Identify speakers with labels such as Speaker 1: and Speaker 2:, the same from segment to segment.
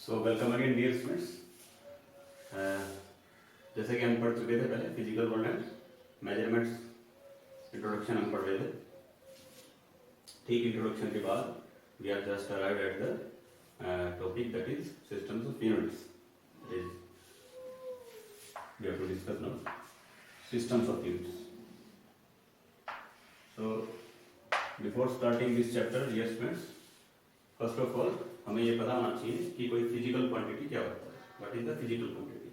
Speaker 1: सो welcome again dear students. जैसे कि हम पढ़ चुके थे पहले physical world and measurements introduction हम पढ़ रहे थे। ठीक इंट्रोडक्शन के बाद we are just arrived at the topic that is systems of units. We have to discuss now systems of units. So before starting this chapter, dear students, first of all हमें ये पता होना चाहिए कि कोई physical quantity क्या होता है, what is the physical quantity.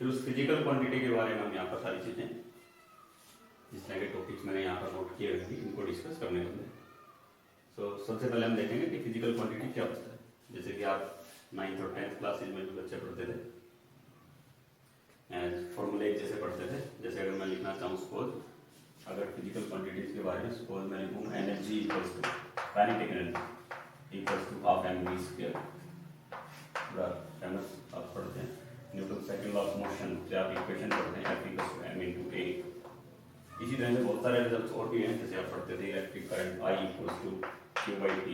Speaker 1: फिर उस फिजिकल क्वांटिटी के बारे में हम यहाँ पर सारी चीजें जिस तरह के टॉपिक्स मैंने यहाँ पर नोट किए हुए थे इनको डिस्कस करने वाले हैं। सो सबसे पहले हम देखेंगे कि फिजिकल क्वांटिटी क्या होता है। जैसे कि आप 9th और 10th क्लासेज में जो बच्चे पढ़ते थे फॉर्मूले जैसे पढ़ते थे, जैसे अगर मैं लिखना चाहूँ सपोज अगर फिजिकल क्वांटिटीज के बारे में सपोज मैं लिखूँ energy equals to kinetic energy equals to half mv square. बड़ा फेमस आप पढ़ते हैं Newton second law of motion से आप इक्वेशन पढ़ते हैं F equals to m into a। इसी तरह से बहुत सारे रिजल्ट्स और भी हैं, जैसे आप पढ़ते थे electric current I equals to q by t।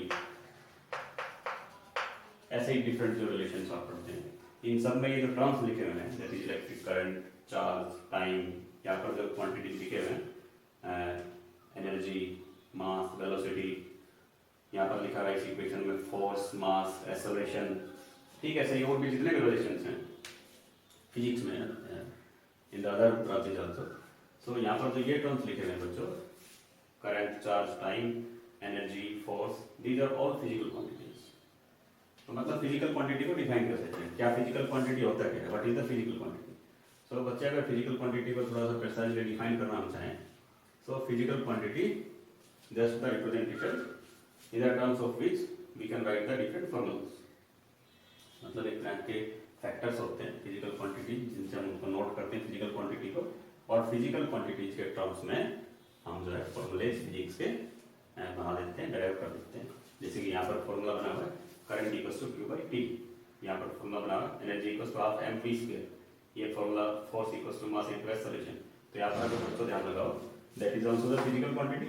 Speaker 1: ऐसे ही डिफरेंट जो रिलेशंस आप पढ़ते हैं इन सब में ये जो टर्म्स लिखे हुए हैं that is electric current, charge, time, यहाँ पर जो क्वांटिटी लिखे हुए हैं एनर्जी, मास, वेलोसिटी, यहाँ पर लिखा हुआ है इस इक्वेशन में फोर्स, मास, एक्सेलरेशन। ठीक है, ऐसे ही और भी जितने भी रिलेशंस हैं फिजिक्स में in the other branches also. So यहाँ पर जो ये टर्म्स लिखे हुए हैं बच्चों current, charge, time, energy, force, these are all physical quantities. तो मतलब फिजिकल क्वांटिटी को डिफाइन कर सकते हैं, क्या फिजिकल क्वांटिटी होता है, क्या what is the physical quantity. So बच्चे अगर फिजिकल क्वांटिटी को थोड़ा सा प्रिसाइजली डिफाइन करना हम चाहें so physical quantity just the representation in the terms of which we can write the different formulas. मतलब एक तरह के फैक्टर्स होते हैं फिजिकल क्वांटिटी जिनसे हम उनको नोट करते हैं फिजिकल क्वांटिटी को, और फिजिकल क्वांटिटीज के टर्म्स में हम जो है फॉर्मूले फिजिक्स के बना देते हैं, डेराइव कर देते हैं। जैसे कि यहाँ पर फॉर्मूला बना हुआ है current equals to q by t, यहाँ पर फॉर्मूला बना हुआ है energy equals to half mv square, ये formula force equals to mass into acceleration. तो यहाँ पर अगर बच्चों ध्यान लगाओ that is also the physical quantity,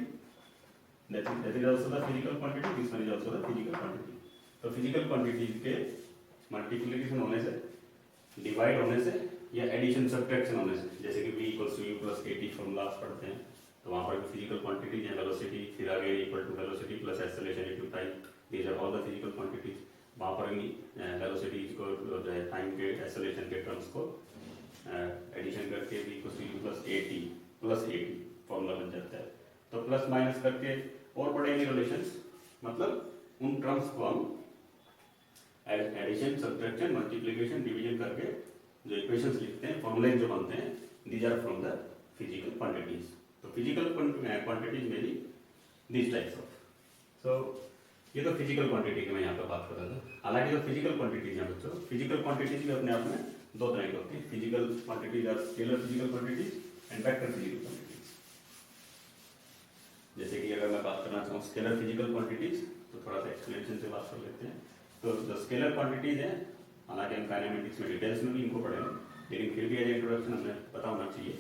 Speaker 1: that is also the physical quantity, this one is also the physical quantity. तो physical quantities के मल्टीप्लिकेशन होने से, डिवाइड होने से या एडिशन सब्ट्रैक्शन होने से, जैसे कि v equals to u plus kt formula पढ़ते हैं तो वहाँ पर फिजिकल क्वांटिटीज है वेलोसिटी, फिर आगे equal to velocity plus acceleration into time, these are all the physical quantities. वहाँ पर वेलोसिटीज को जो है टाइम के एक्सेलरेशन के टर्म्स को एडिशन करके v equals to u plus at formula बन जाता है। तो प्लस माइनस करके और बढ़ेंगे रिलेशंस, मतलब उन टर्म्स को हम एडिशन, सब्ट्रैक्शन, मल्टीप्लिकेशन, डिवीजन करके जो इक्वेशंस लिखते हैं, फॉर्मूले जो बनते हैं, these are from the physical quantities. तो फिजिकल क्वांटिटीज में भी दिस टाइप्स ऑफ। सो ये तो फिजिकल क्वांटिटी की मैं यहाँ पे बात कर रहा था। हालांकि जो फिजिकल क्वांटिटीज हैं बच्चों, फिजिकल क्वांटिटीज भी अपने आप में दो तरह की होती है। Physical quantities are scalar physical quantities and vector physical quantities. जैसे कि अगर मैं बात करना चाहूँ स्केलर फिजिकल क्वांटिटीज तो थोड़ा सा एक्सप्लेनेशन से बात कर लेते हैं। तो जो स्केलर क्वांटिटीज हैं, हालांकि हम काइनेमेटिक्स में डिटेल्स में भी इनको पढ़ेंगे, लेकिन फिर भी एज इंट्रोडक्शन हमें पता होना चाहिए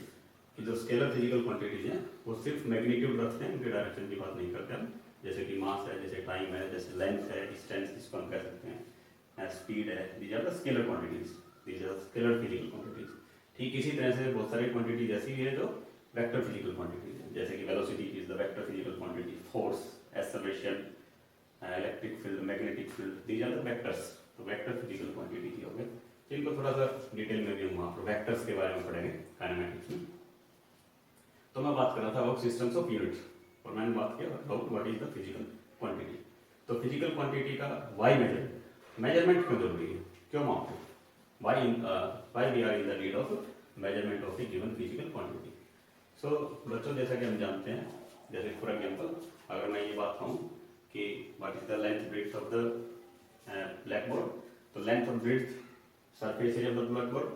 Speaker 1: कि जो स्केलर फिजिकल क्वांटिटीज हैं वो सिर्फ मैग्नीट्यूड रखते हैं, उनके डायरेक्शन की बात नहीं करते हम। जैसे कि मास है, जैसे टाइम है, जैसे लेंथ है, डिस्टेंस इसको हम कह सकते हैं, स्पीड है, these are the scalar quantities, these are scalar physical quantities. ठीक इसी तरह से बहुत सारी क्वांटिटीज ऐसी है जो वेक्टर फिजिकल क्वांटिटीज है, जैसे कि velocity is the vector physical quantity, force, acceleration, electric field, magnetic field, these are the vectors. तो वेक्टर फिजिकल क्वांटिटी हो गए, जिनको थोड़ा सा डिटेल में भी हम वहाँ पर वेक्टर्स के बारे में पढ़ेंगे काइनेमेटिक्स में। तो मैं बात कर रहा था अबाउट सिस्टम्स ऑफ यूनिट्स और मैंने बात किया about what is the physical quantity. तो फिजिकल क्वांटिटी का वाई मेजरमेंट क्यों जरूरी है, क्यों मापते हैं, why we are in the need of measurement of a given physical quantity. So बच्चों जैसा कि हम जानते हैं, जैसे फॉर एग्जांपल अगर मैं ये बात कहूँ कि what is the length breadth of the black board, तो लेंथ और breadth surface area of the black board,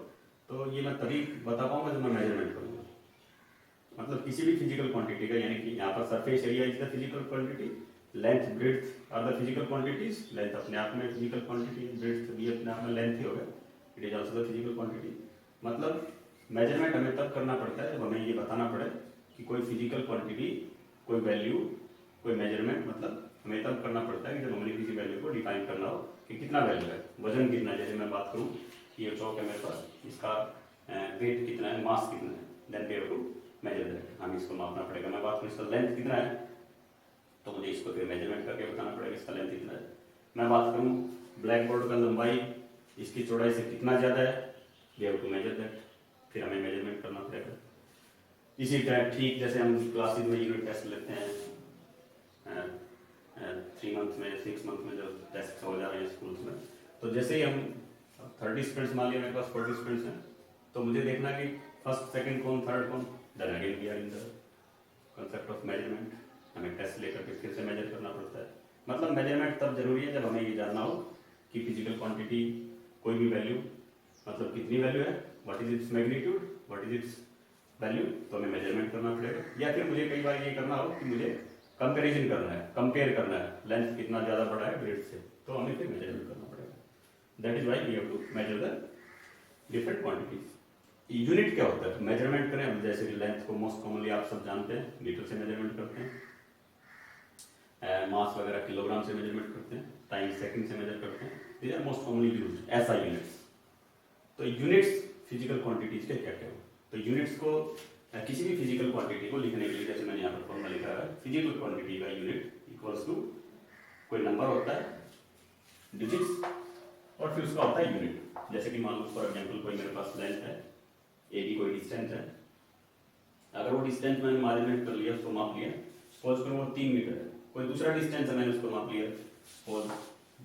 Speaker 1: तो ये मैं तभी बता पाऊंगा जब मैं मेजरमेंट करूँगा। मतलब किसी भी फिजिकल क्वांटिटी का, यानी कि यहाँ पर surface area is the physical quantity, length breadth are the physical quantities. Length अपने आप में फिजिकल क्वांटिटी, ब्रेड्थ भी अपने आप में लेंथ ही होगा, it is also the physical quantity. मतलब मेजरमेंट हमें तब करना पड़ता है जब हमें ये बताना पड़े कि कोई फिजिकल क्वांटिटी, कोई वैल्यू, कोई मेजरमेंट मतलब हमें तब करना पड़ता है कि जब हमें किसी वैल्यू को डिफाइन करना हो कि कितना वैल्यू है, वजन कितना है। जैसे मैं बात करूँ कि ये चौक है मेरे पास, इसका वेट कितना है, मास कितना है, then we have to measure that, हमें इसको मापना पड़ेगा। मैं बात करूँ इसका लेंथ कितना है, तो मुझे इसको फिर मेजरमेंट करके बताना पड़ेगा इसका लेंथ कितना है। मैं बात करूँ ब्लैक बोर्ड का लंबाई इसकी चौड़ाई से कितना ज़्यादा है, we have to measure that, फिर हमें मेजरमेंट करना पड़ेगा। इसी तरह ठीक जैसे हम क्लासेज में यूनिट टेस्ट लेते हैं 3 मंथ में 6 मंथ में जो टेस्ट हो जा रहे हैं स्कूल्स में, तो जैसे ही हम 30 स्टूडेंट्स मान लिया मेरे पास 40 स्टूडेंट्स हैं, तो मुझे देखना कि फर्स्ट सेकंड कौन थर्ड कौन, then again we are in the concept of measurement, हमें टेस्ट लेकर के फिर से मेजर करना पड़ता है। मतलब मेजरमेंट तब जरूरी है जब हमें ये जानना हो कि फिजिकल क्वांटिटी कोई भी वैल्यू मतलब कितनी वैल्यू है, what is its magnitude, what is it's value, तो हमें मेजरमेंट करना पड़ेगा। या फिर मुझे कई बार ये करना हो कि मुझे कंपैरिजन करना है, कंपेयर करना है, लेंथ कितना ज़्यादा बड़ा है ब्रेड से, तो हमें फिर मेजरमेंट करना पड़ेगा। That is why we have to measure the different quantities. Unit क्या होता है मेजरमेंट करें हम, जैसे कि लेंथ को मोस्ट कॉमनली आप सब जानते हैं मीटर से मेजरमेंट करते हैं, मास वगैरह किलोग्राम से मेजरमेंट करते हैं, टाइम सेकंड से मेजर करते हैं, these are most commonly used ऐसा यूनिट्स। तो यूनिट्स फिजिकल क्वांटिटीज के क्या क्या, तो यूनिट्स को किसी भी फिजिकल क्वांटिटी को लिखने के लिए जैसे मैंने यहाँ पर फॉर्मूला लिखा है, फिजिकल क्वांटिटी का यूनिट इक्वल्स टू कोई नंबर होता है डिजिट्स और फिर उसका होता है यूनिट। जैसे कि मान लो फॉर एग्जांपल कोई मेरे पास लेंथ है, ए की कोई डिस्टेंस है, अगर वो डिस्टेंस मैंने मेजरमेंट कर लिया, उसको माप लिया, सपोज करो वो 3 मीटर है, कोई दूसरा डिस्टेंस है मैंने उसको माप लिया, suppose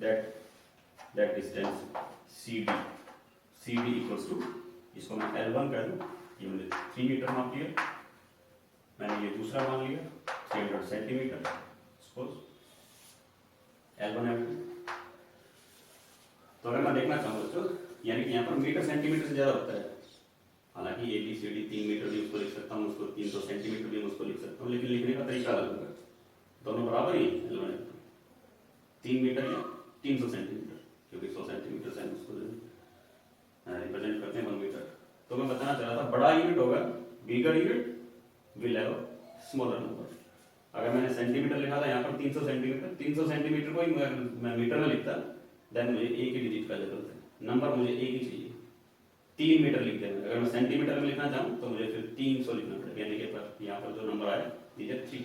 Speaker 1: that distance C D equals to, इसको मैं L1 कह दूँ, ये मैंने 3 मीटर माप लिया, मैंने ये दूसरा मान लिया 300 सेंटीमीटर, सपोज L1 L2। तो अगर मैं देखना चाहूँ तो यानी कि यहाँ पर मीटर सेंटीमीटर से ज़्यादा होता है, हालांकि A B C D 3 metre भी उसको लिख सकता हूँ, उसको 300 सेंटीमीटर भी उसको लिख सकता हूँ, लेकिन लिखने का तरीका अलग है, दोनों बराबर ही L1 L2, 3 मीटर या 300 सेंटीमीटर, क्योंकि 100 सेंटीमीटर से हम उसको रिप्रेजेंट करते हैं 1 मीटर। तो मैं बताना चाह रहा था बड़ा यूनिट होगा, bigger unit will have smaller number. अगर मैंने सेंटीमीटर लिखा था यहाँ पर 300 सेंटीमीटर, 300 सेंटीमीटर को ही मैं मीटर में लिखता, देन मुझे एक ही डिजिट का जरूरत है, नंबर मुझे एक ही चाहिए, 3 मीटर लिख देना। अगर मैं सेंटीमीटर में लिखना चाहूँ तो मुझे फिर 300 लिखना पड़ेगा, यानी कि पर यहाँ पर जो नंबर आया these are 3,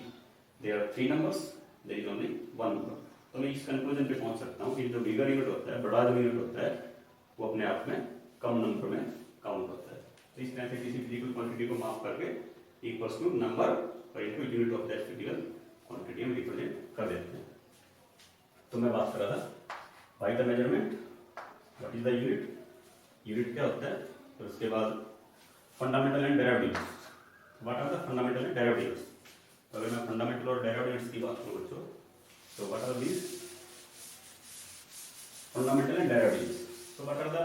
Speaker 1: there are 3 numbers, there is only 1 number. तो मैं इस कंक्लूजन पे पहुंच सकता हूँ कि जो बिगर यूनिट होता है, बड़ा जो यूनिट होता है, वो अपने आप में कम नंबर में काउंट होता है। तो इस तरह से किसी फिजिकल क्वांटिटी को माप करके इक्वल्स टू नंबर और into unit of that physical quantity हम रिप्रेजेंट कर देते हैं। तो मैं बात कर रहा था why the measurement, what is the unit, unit क्या होता है, तो उसके बाद fundamental and derivatives, what are the fundamental and derivatives. तो अगर मैं फंडामेंटल और डेरिवेटिव्स की बात करूँ बच्चों, तो what are these fundamental and derivatives, so what are the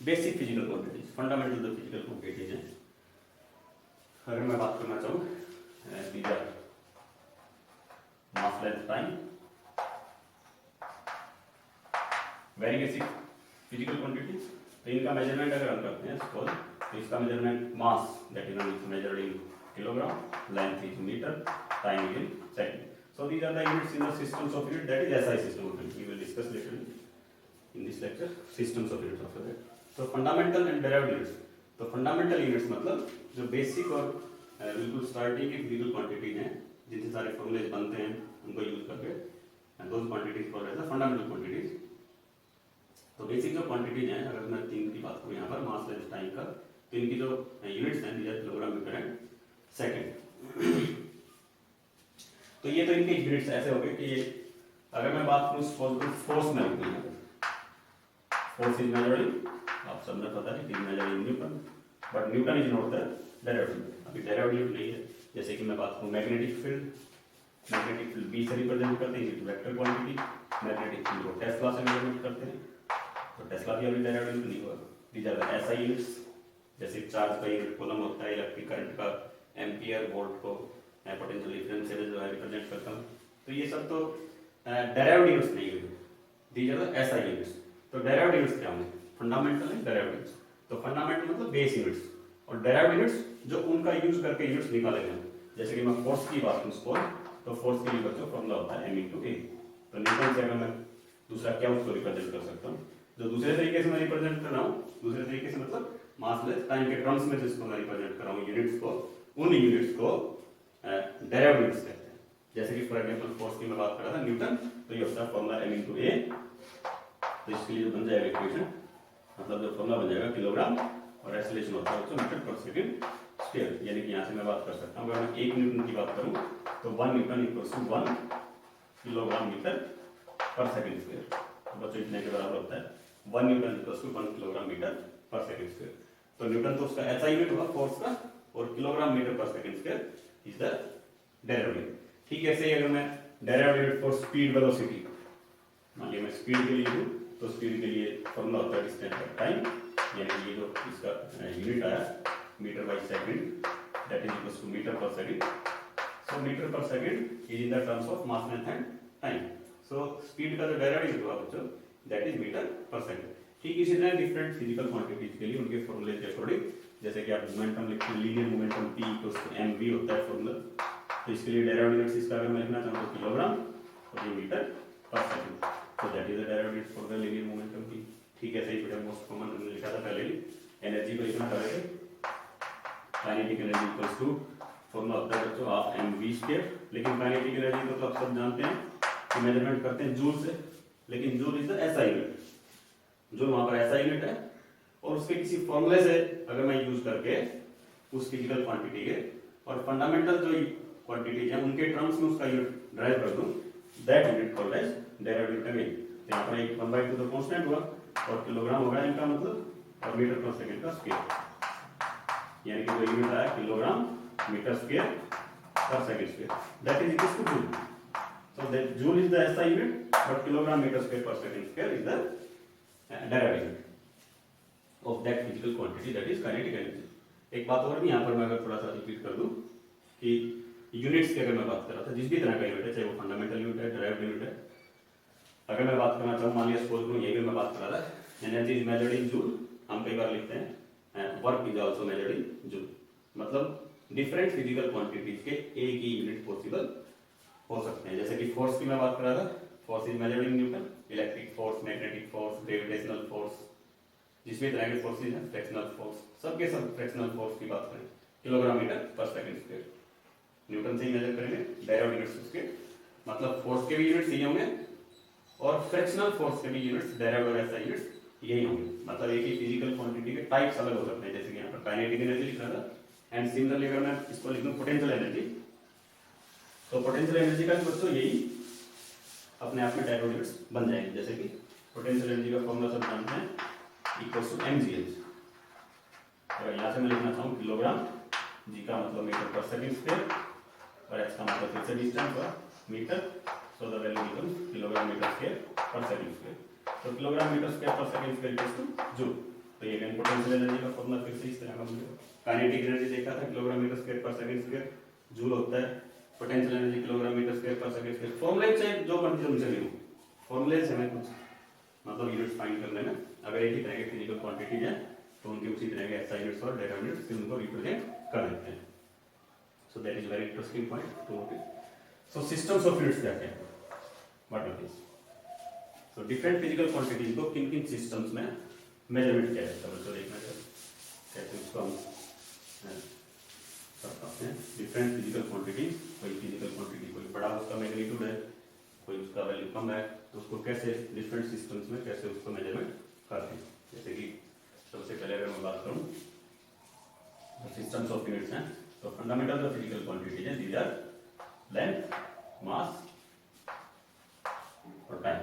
Speaker 1: basic physical quantities, fundamental the physical quantities हैं। अगर मैं बात करना चाहूँ these are mass length time, very basic physical quantities। तो इनका मेजरमेंट अगर हम करते हैं सपोज, तो इसका measurement mass that is measured in kilogram, length is metre, time is in second. So these are the units in the systems of unit, that is SI system of unit, we will discuss later in this lecture systems of units after that। तो fundamental and derivative units, तो fundamental units मतलब जो basic और बिल्कुल starting की physical quantities हैं, जिनसे सारे फॉर्मूले बनते हैं, उनको यूज करके those quantities called as the fundamental quantities. तो बेसिक जो क्वांटिटीज हैं, अगर मैं 3 की बात करूँ यहाँ पर मास लेंथ टाइम का, तो इनकी जो यूनिट्स हैं these are kilogram metre and second. तो ये तो इनके यूनिट्स ऐसे हो गए कि ये अगर मैं बात करूँ फोर्स में लिखूँ, फोर्स इज मेजर्ड इन, आप सबने पता है कि measured in newton, but newton is not the derivative, अभी डेरिवेटिव नहीं है। जैसे कि मैं बात करूँ मैग्नेटिक फील्ड बी से रिप्रेजेंट करते हैं वेक्टर क्वांटिटी, मैग्नेटिक फील्ड को टेस्ला से मेजरमेंट करते हैं, तो टेस्ला भी अभी डेरिवेटिव नहीं हुआ। These are the SI units, जैसे चार्ज का यूनिट कूलम होता है, इलेक्ट्रिक करंट का एम्पियर, वोल्ट को पोटेंशियल डिफरेंस से जो है रिप्रेजेंट करता हूँ। तो ये सब तो डेरिवेटिव यूनिट्स नहीं हुए, these are the SI units. तो डेरिवेटिव यूनिट्स क्या होंगे, फंडामेंटल एंड डेरिवेटिव्स। तो फंडामेंटल मतलब बेस यूनिट्स, और डेरिवेटिव यूनिट्स जो उनका यूज करके यूनिट्स निकाले गए। जैसे कि मैं फोर्स की बात करूँ सपोज, तो फोर्स के लिए बच्चों फॉर्मूला होता है m × a, तो न्यूटन से अगर मैं दूसरा क्या उसको रिप्रेजेंट कर सकता हूँ, जो दूसरे तरीके से मैं रिप्रेजेंट कर रहा हूँ, दूसरे तरीके से मतलब मास लेस टाइम के टर्म्स में जिसको मैं रिप्रेजेंट कर रहा हूँ यूनिट्स को, उन यूनिट्स को डायराइव यूनिट्स कहते हैं। जैसे कि फॉर एग्जांपल फोर्स की मैं बात कर रहा था न्यूटन, तो ये होता है फॉर्मूला m into a, तो इसके लिए जो बन जाएगा इक्वेशन, मतलब जो फॉर्मूला बन जाएगा किलोग्राम और एक्सेलरेशन होता है मीटर पर सेकंड स्क्वायर। यानी कि यहाँ से मैं बात कर सकता हूँ, अगर मैं 1 न्यूटन की बात करूँ तो 1 newton equals to 1 kilogram metre per second square. तो बच्चों इतने के बराबर होता है 1 newton equals to 1 kilogram metre per second square. तो न्यूटन तो उसका ऐसा यूनिट होगा फोर्स का, और kilogram metre per second square is the derivative. ठीक है, ऐसे ही अगर मैं डेरिवेटिव फॉर स्पीड वेलोसिटी, मान लिया मैं स्पीड के लिए हूँ, तो स्पीड के लिए फॉर्मूला होता है डिस्टेंस बाय टाइम, यानी कि ये जो इसका यूनिट आया metre by second, that is equals to metre per second. So metre per second is in the terms of mass length and time. So speed का जो डेरिवेटिव हुआ बच्चों, that is metre per second. ठीक इसी तरह different physical quantities के लिए उनके फॉर्मूले के अकॉर्डिंग, जैसे कि आप मोमेंटम लिखते हैं, linear momentum p equals to mv होता है फॉर्मूला, तो इसके लिए डेरिवेटिव इसका अगर मैं लिखना चाहूँ तो किलोग्राम और ये metre per second, so that is the derivative for the linear momentum p। ठीक है, सही बेटा, मोस्ट कॉमन हमने लिखा था पहले ही। एनर्जी को लिखना पड़ेगा, kinetic energy equals to formula होता है बच्चों हाफ mv स्क्वायर। लेकिन काइनेटिक एनर्जी को तो आप सब जानते हैं कि मेजरमेंट करते हैं जूल से, लेकिन जूल इज द ऐसा यूनिट, जूल वहां पर ऐसा यूनिट है, और उसके किसी फॉर्मूले से अगर मैं यूज करके उस फिजिकल क्वांटिटी के और फंडामेंटल जो क्वांटिटीज है उनके टर्म्स में उसका यूनिट ड्राइव कर दूं, that unit called as derivative again. यहाँ पर एक 1/2 तो कांस्टेंट हुआ और किलोग्राम होगा इनका मतलब, और मीटर पर सेकंड का स्क्वायर, यानी कि जो यूनिट आया kilogram metre square per second square, that is equal to joule. So that joule is the SI unit, but kilogram metre square per second square is the derivative of that physical quantity, that is kinetic energy. एक बात और भी यहाँ पर मैं अगर थोड़ा सा रिपीट कर दूं कि यूनिट्स की अगर मैं बात कर रहा था, जिस भी तरह का यूनिट है, चाहे वो फंडामेंटल यूनिट है, डेराइव्ड यूनिट है, अगर मैं बात करना चाहूँ, मान लिया सपोज करूँ यही भी मैं बात कर रहा था, energy is measured in joule, हम कई बार लिखते हैं work is also measured in joule, मतलब डिफरेंट फिजिकल क्वांटिटीज के एक ही यूनिट पॉसिबल हो सकते हैं। जैसे कि फोर्स की मैं बात कर रहा था, force is measured in Newton, electric force, magnetic force, gravitational force, जिस भी तरह के फोर्सेज हैं, फ्रैक्शनल फोर्स, सबके सब फ्रैक्शनल फोर्स की बात करें, kilogram metre per second square Newton से ही मेजर करेंगे, डेरिवेटिव यूनिट्स उसके, मतलब फोर्स के भी यूनिट्स यही होंगे और फ्रैक्शनल फोर्स के भी यूनिट्स, डेरिवेटिव ऐसा यूनिट्स यही होंगे। मतलब एक ही फिजिकल क्वांटिटी के टाइप्स अलग हो सकते हैं, जैसे कि यहाँ पर काइनेटिक एनर्जी लिख रहा था, एंड सिमिलरली अगर मैं इसको लिख दूं पोटेंशियल एनर्जी, तो पोटेंशियल एनर्जी का बच्चों यही अपने आप में डेरिवेटिव्स बन जाएंगे। जैसे कि पोटेंशियल एनर्जी का फॉर्मूला सब जानते हैं, इक्वल्स टू mgh। अगर यहाँ से मैं लिखना चाहूँ किलोग्राम, जी का मतलब मीटर पर सेकंड स्क्वायर, और x का मतलब फिर से डिस्टेंस और metre, so the value becomes kilogram metre square per second square. तो kilogram metre square per second square equals to joule. तो ये अगेन पोटेंशियल एनर्जी का फॉर्मूला फिर से इस तरह का बनेगा। काइनेटिक एनर्जी देखा था, kilogram metre square per second square joule होता है, potential energy kilogram metre square per second square. फॉर्मूले से जो मर्जी तुमसे लिखो, फॉर्मूले से हमें कुछ मतलब यूनिट्स फाइंड करने में, अगर एक ही तरह के फिजिकल क्वांटिटी है तो उनके उसी तरह के एसआई यूनिट्स और डेटा यूनिट्स से उनको रिप्रेजेंट कर देते हैं। So that is very interesting point to note it. So systems of units क्या है, what are this? So different physical quantities को किन किन सिस्टम्स में मेजरमेंट किया जाता है, बच्चों देखना चाहिए कैसे उसको हम कर पाते हैं। डिफरेंट फिजिकल क्वांटिटीज, कोई फिजिकल क्वांटिटी कोई बड़ा उसका मैग्नीट्यूड है, कोई उसका वैल्यू कम है, तो उसको कैसे डिफरेंट सिस्टम्स में कैसे उसको मेजरमेंट करते हैं। जैसे कि सबसे पहले अगर मैं बात करूं सिस्टम्स ऑफ यूनिट्स हैं, तो फंडामेंटल जो फिजिकल क्वांटिटीज हैं, दीज आर लेंथ, मास और time,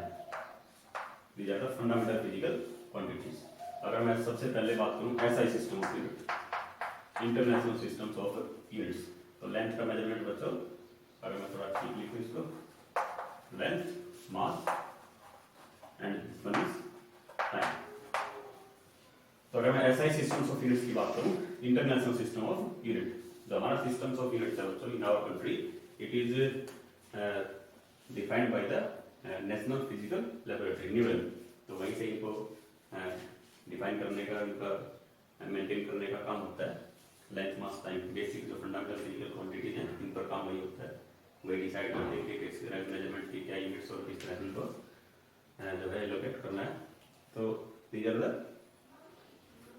Speaker 1: these are the fundamental physical quantities. अगर मैं सबसे पहले बात करूं SI system of unit, international systems of units, तो लेंथ का मेजरमेंट बच्चों, अगर मैं थोड़ा ठीक लिखूं इसको, length, mass and this one is time। तो अगर मैं SI systems of units की बात करूं, इंटरनेशनल सिस्टम ऑफ यूनिट, जो हमारा सिस्टम्स ऑफ यूनिट्स है बच्चों in our country, it is defined by the national physical laboratory न्यूरल। तो वहीं से इनको डिफाइन करने का, इनका मेंटेन करने का काम होता है। लेंथ, मास, टाइम, बेसिक जो फंडामेंटल फिजिकल क्वांटिटीज हैं, इन पर काम वही होता है। वही डिसाइड करते हैं कि किस तरह मेजरमेंट की क्या यूनिट्स और किस तरह से उनको जो है लोकेट करना है। तो दीज आर द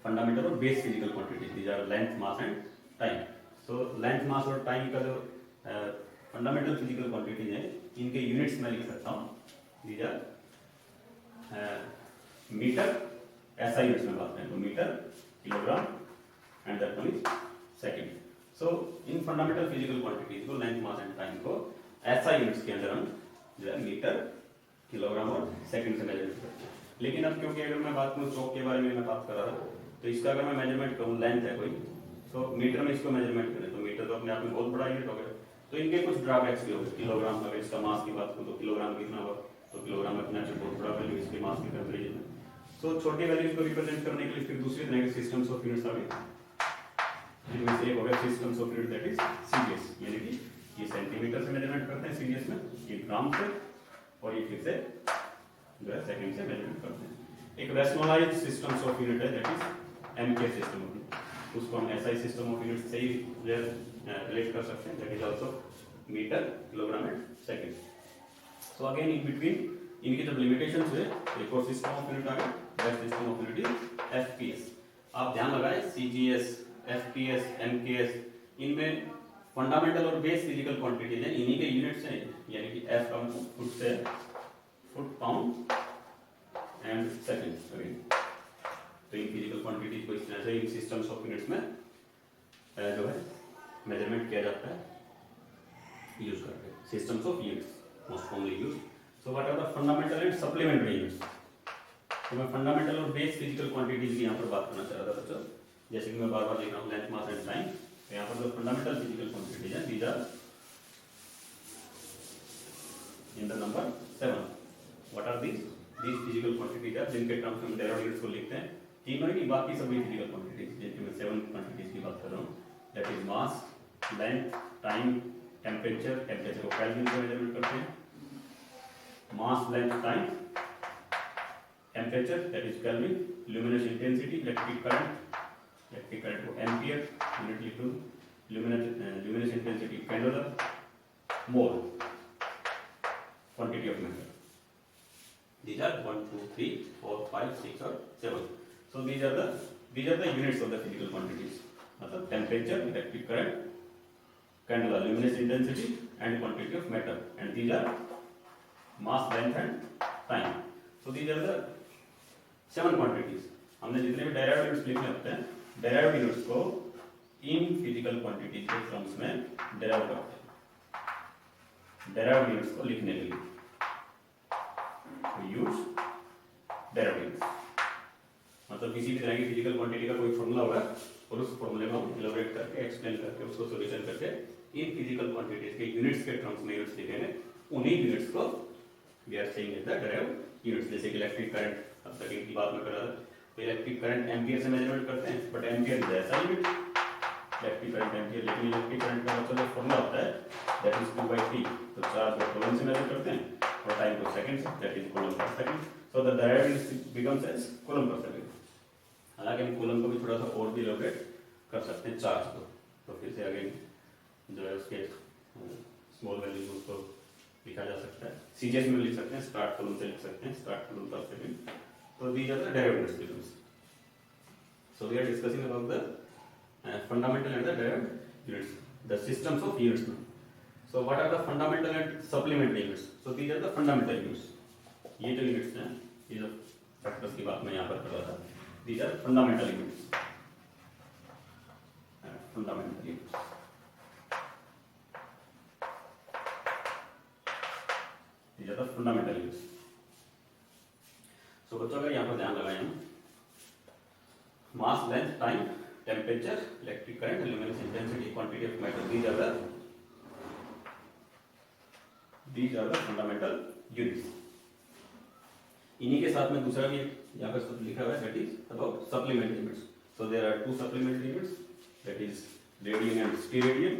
Speaker 1: फंडामेंटल और base physical quantities, these are length, mass and time. So length, mass और टाइम का जो फंडामेंटल फिजिकल क्वांटिटीज है इनके यूनिट्स में लिख सकता हूँ, these are metre, SI units में बात करें तो metre, kilogram and that one is second. So इन फंडामेंटल फिजिकल क्वांटिटीज को लेंथ, मास एंड टाइम को ऐसा यूनिट्स के अंदर हम जो है मीटर, किलोग्राम और सेकंड से मेजर करते हैं। लेकिन अब क्योंकि अगर मैं बात करूँ चौक के बारे में मैं बात कर रहा था, तो इसका अगर मैं मेजरमेंट करूँ, लेंथ है कोई, तो मीटर में इसको मेजरमेंट करें तो मीटर तो अपने आप में बहुत बड़ा यूनिट हो गया, तो इनके कुछ ड्रॉबैक्स भी हो गए। किलोग्राम अगर इसका मास की बात करूँ तो किलोग्राम कितना होगा, तो किलोग्राम अपने आप में बहुत बड़ा वैल्यू इसके मास की कंपैरिजन में। सो छोटी वैल्यूज को रिप्रेजेंट करने के लिए फिर दूसरी तरह के सिस्टम्स ऑफ यूनिट्स आ गए, जिनमें से एक हो गया systems of unit that is CGS, यानी कि ये सेंटीमीटर से मेजरमेंट करते हैं सीजीएस में, ये ग्राम से, और ये फिर से जो है सेकंड से मेजरमेंट करते हैं। एक रैशनलाइज्ड सिस्टम्स ऑफ यूनिट है that is MK system of unit, उसको हम एसआई सिस्टम ऑफ यूनिट से ही रिलेट कर सकते हैं, that is also metre, kilogram and second. So again in between इनकी जब लिमिटेशंस हुए, एक और सिस्टम ऑफ यूनिट आ गया, that system of unit is FPS. आप ध्यान लगाएं, सीजीएस, एफपीएस, एमकेएस, इनमें फंडामेंटल और बेस फिजिकल क्वांटिटीज हैं, इन्हीं के यूनिट्स हैं, यानी कि एफ का फुट से foot, pound and second. Again तो इन फिजिकल क्वांटिटीज को इस तरह से इन सिस्टम्स ऑफ यूनिट्स में जो है मेजरमेंट किया जाता है यूज करके, systems of units most commonly use. So what are the fundamental and supplementary units. तो मैं फंडामेंटल और बेस फिजिकल क्वांटिटीज की यहाँ पर बात करना चाह रहा था बच्चों, जैसे कि मैं बार बार लिख रहा हूँ लेंथ, मास एंड टाइम। तो यहाँ पर जो फंडामेंटल फिजिकल क्वांटिटीज हैं these are in the number 7। What are these physical quantities are, जिनके टर्म्स में डेरिवेटिव यूनिट्स को लिखते हैं, तीनों ही बाकी सभी फिजिकल क्वांटिटीज, जिनकी मैं 7 क्वांटिटीज की बात कर रहा हूँ, that is mass, length, time, temperature, temperature को केल्विन में मेजरमेंट करते हैं, mass, length, time, temperature that is kelvin, luminous intensity, electric current को एम्पियर, यूनिट लिख लूं, luminous intensity pendulum, mole, quantity of matter. These are 1, 2, 3, 4, 5, 6 और 7. So these are the units of the physical quantities. मतलब temperature, electric current, candela, luminous intensity and quantity of matter. And these are mass, length and time. So these are the 7 quantities. हमने जितने भी derived units लिखने होते हैं, derived units को इन physical quantities के terms में derive करते हैं। derived units को लिखने के लिए यूज डेरिवेटिव्स, मतलब किसी भी तरह की फिजिकल क्वांटिटी का कोई फॉर्मूला होगा और उस फॉर्मूले में हम इलैबोरेट करके, एक्सप्लेन करके, उसको सॉल्यूशन करके इन फिजिकल क्वांटिटीज के यूनिट्स के टर्म्स में यूनिट्स लिखेंगे, उन्हीं यूनिट्स को we are saying is the derivative units. जैसे कि इलेक्ट्रिक करंट, अब तक की बात में कर रहा था, तो इलेक्ट्रिक करंट एम्पियर से मेजरमेंट करते हैं, बट एम्पियर इज ऐसा यूनिट, इलेक्ट्रिक करंट एम्पियर, लेकिन इलेक्ट्रिक करंट का मतलब फॉर्मूला होता है दैट इज 2/T, तो चार्ज को कूलम से मेजर करते हैं और टाइम को सेकंड से, that is coulomb per second. So the derivative becomes as coulomb per second. हालांकि हम कूलम को भी थोड़ा सा और भी इलैबोरेट कर सकते हैं चार्ज को, तो फिर से अगेन जो है उसके स्मॉल वैल्यूज उसको लिखा जा सकता है, सीजीएस में लिख सकते हैं, स्टार्ट कूलम से लिख सकते हैं, स्टार्ट कूलम पर सेकंड। तो these are the derivatives becomes. So we are discussing about the fundamental and the derivative units, the systems of units. So what are the fundamental and supplementary units? So these are the fundamental units. ये जो units हैं, ये जो factors की बात मैं यहाँ पर कर रहा था, these are fundamental units. Fundamental units. These are the fundamental units. So बच्चों अगर यहाँ पर ध्यान लगाएं हम, mass, length, time, temperature, electric current, luminous intensity, quantity of matter. These are the fundamental units. इन्हीं के साथ में दूसरा भी यहाँ पर लिखा हुआ है, that is about supplementary units. So there are 2 supplementary units, that is radian and stereodian.